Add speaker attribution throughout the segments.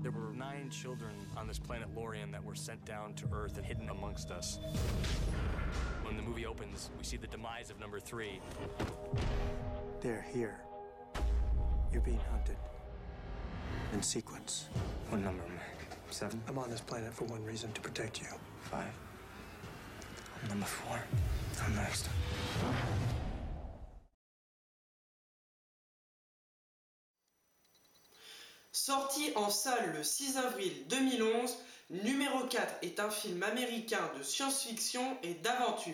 Speaker 1: There were 9 children on this planet Lorien that were sent down to Earth and hidden amongst us. When the movie opens, we see the demise of number 3.
Speaker 2: They're here. You're being hunted. In sequence.
Speaker 3: What number am I? 7?
Speaker 2: I'm on this planet for one reason, to protect you.
Speaker 3: 5. I'm number 4. I'm next.
Speaker 4: Sorti en salle le 6 avril 2011, Numéro 4 est un film américain de science-fiction et d'aventure.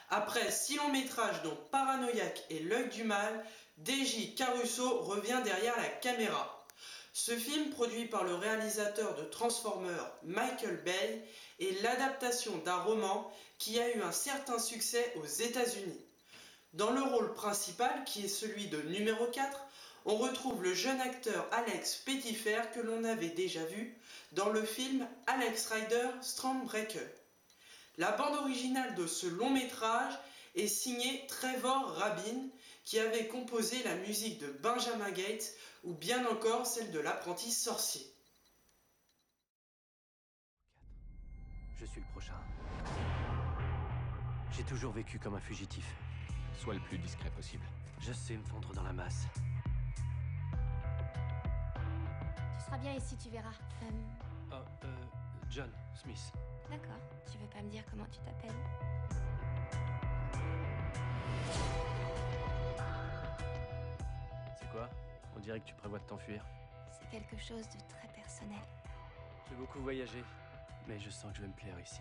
Speaker 4: Après 6 longs métrages dont Paranoïaque et L'œil du mal, DJ Caruso revient derrière la caméra. Ce film, produit par le réalisateur de Transformers Michael Bay, est l'adaptation d'un roman qui a eu un certain succès aux États-Unis. Dans le rôle principal, qui est celui de Numéro 4, on retrouve le jeune acteur Alex Pettyfer que l'on avait déjà vu dans le film Alex Rider Stormbreaker. La bande originale de ce long métrage est signée Trevor Rabin, qui avait composé la musique de Benjamin Gates ou bien encore celle de l'apprenti sorcier.
Speaker 5: Je suis le prochain. J'ai toujours vécu comme un fugitif.
Speaker 6: Sois le plus discret possible.
Speaker 5: Je sais me fondre dans la masse.
Speaker 7: Tu seras bien ici, tu verras.
Speaker 5: John Smith.
Speaker 7: D'accord. Tu veux pas me dire comment tu t'appelles?
Speaker 5: C'est quoi? On dirait que tu prévois de t'enfuir.
Speaker 7: C'est quelque chose de très personnel.
Speaker 5: J'ai beaucoup voyagé, mais je sens que je vais me plaire ici.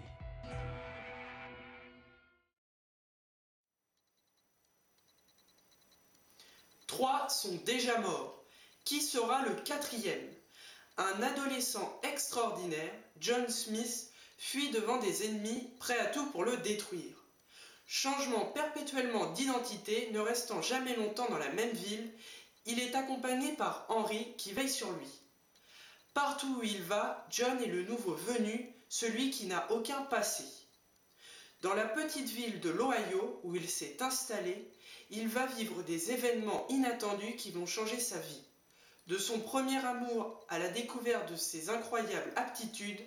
Speaker 4: 3 sont déjà morts. Qui sera le 4e? Un adolescent extraordinaire, John Smith, fuit devant des ennemis prêts à tout pour le détruire. Changeant perpétuellement d'identité, ne restant jamais longtemps dans la même ville, il est accompagné par Henry qui veille sur lui. Partout où il va, John est le nouveau venu, celui qui n'a aucun passé. Dans la petite ville de l'Ohio où il s'est installé, il va vivre des événements inattendus qui vont changer sa vie. De son premier amour à la découverte de ses incroyables aptitudes,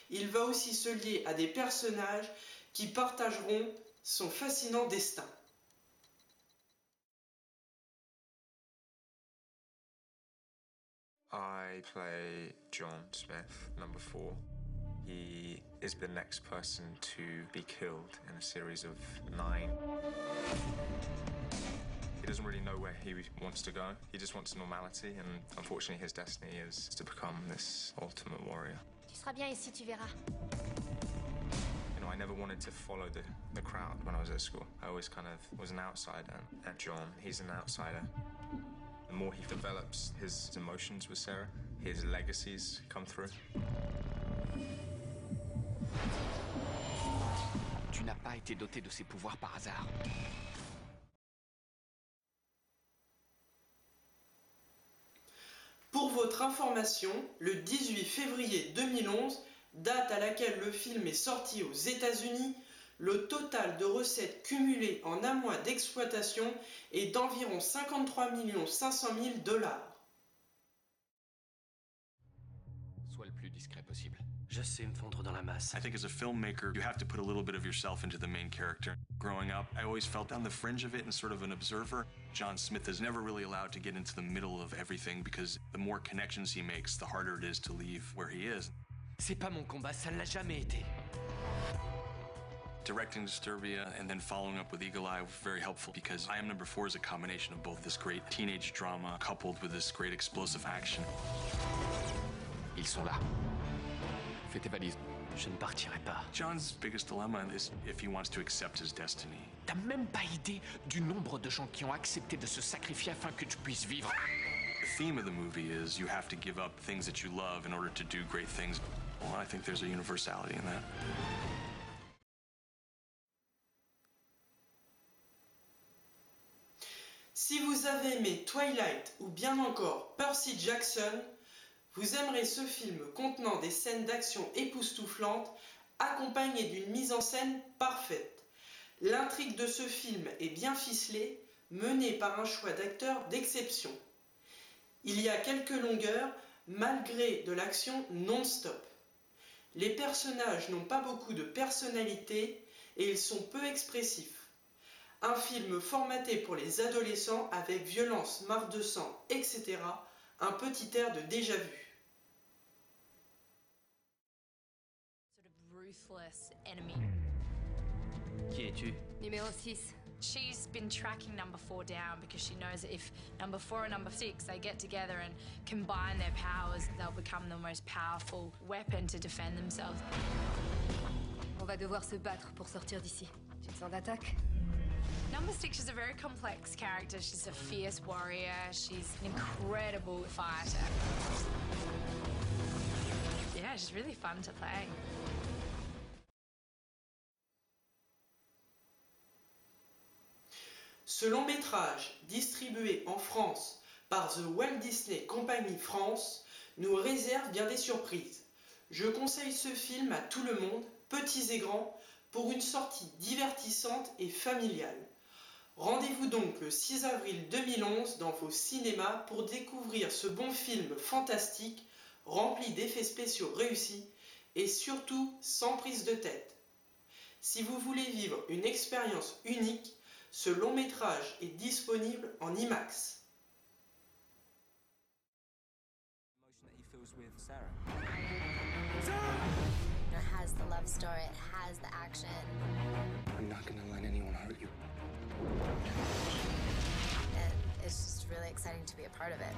Speaker 4: il va aussi se lier à des personnages qui partageront son fascinant destin.
Speaker 8: I play John Smith, number 4. He is the next person to be killed in a series of 9. He doesn't really know where he wants to go. He just wants normality, and unfortunately his destiny is to become this ultimate warrior.
Speaker 7: Tu seras bien ici, tu verras.
Speaker 8: You know, I never wanted to follow the crowd when I was at school. I always kind of was an outsider. And John, he's an outsider. The more he develops his emotions with Sarah, his legacies come through.
Speaker 6: Tu n'as pas été doté de ces pouvoirs par hasard.
Speaker 4: Pour votre information, le 18 février 2011, date à laquelle le film est sorti aux États-Unis, le total de recettes cumulées en un mois d'exploitation est d'environ 53 500 000 $.
Speaker 6: Sois le plus discret possible.
Speaker 5: Je sais me fondre dans la masse.
Speaker 1: I think as a filmmaker, you have to put a little bit of yourself into the main character. Growing up, I always felt on the fringe of it and sort of an observer. John Smith is never really allowed to get into the middle of everything because the more connections he makes, the harder it is to leave where he is.
Speaker 6: C'est pas mon combat, ça ne l'a jamais été.
Speaker 1: Directing Disturbia and then following up with Eagle Eye was very helpful because I Am Number 4 is a combination of both this great teenage drama coupled with this great explosive action.
Speaker 6: Ils sont là. Fais tes valises.
Speaker 5: Je ne partirai pas.
Speaker 1: John's biggest dilemma is if he wants to accept his destiny.
Speaker 6: T'as même pas idée du nombre de gens qui ont accepté de se sacrifier afin que tu puisses vivre.
Speaker 1: The theme of the movie is you have to give up things that you love in order to do great things. Well, I think there's a universality in that.
Speaker 4: Si vous avez aimé Twilight ou bien encore Percy Jackson, vous aimerez ce film contenant des scènes d'action époustouflantes accompagnées d'une mise en scène parfaite. L'intrigue de ce film est bien ficelée, menée par un choix d'acteurs d'exception. Il y a quelques longueurs, malgré de l'action non-stop. Les personnages n'ont pas beaucoup de personnalité et ils sont peu expressifs. Un film formaté pour les adolescents avec violence, marre de sang, etc. Un petit air de déjà-vu.
Speaker 9: Ruthless enemy.
Speaker 5: Qui es-tu?
Speaker 7: Numéro 6.
Speaker 9: She's been tracking number 4 down because she knows that if number 4 and number 6 they get together and combine their powers, they'll become the most powerful weapon to defend themselves.
Speaker 7: On va devoir se battre pour sortir d'ici. Tu te sens d'attaque?
Speaker 9: Number 6 is a very complex character. She's a fierce warrior. She's an incredible fighter. Yeah, she's really fun to play.
Speaker 4: Ce long métrage, distribué en France par The Walt Disney Company France, nous réserve bien des surprises. Je conseille ce film à tout le monde, petits et grands, pour une sortie divertissante et familiale. Rendez-vous donc le 6 avril 2011 dans vos cinémas pour découvrir ce bon film fantastique, rempli d'effets spéciaux réussis et surtout sans prise de tête. Si vous voulez vivre une expérience unique, ce long métrage est disponible en IMAX.
Speaker 10: It has the love story, it has the action.
Speaker 3: I'm not gonna let anyone hurt you.
Speaker 10: And it's just really exciting to be a part of it.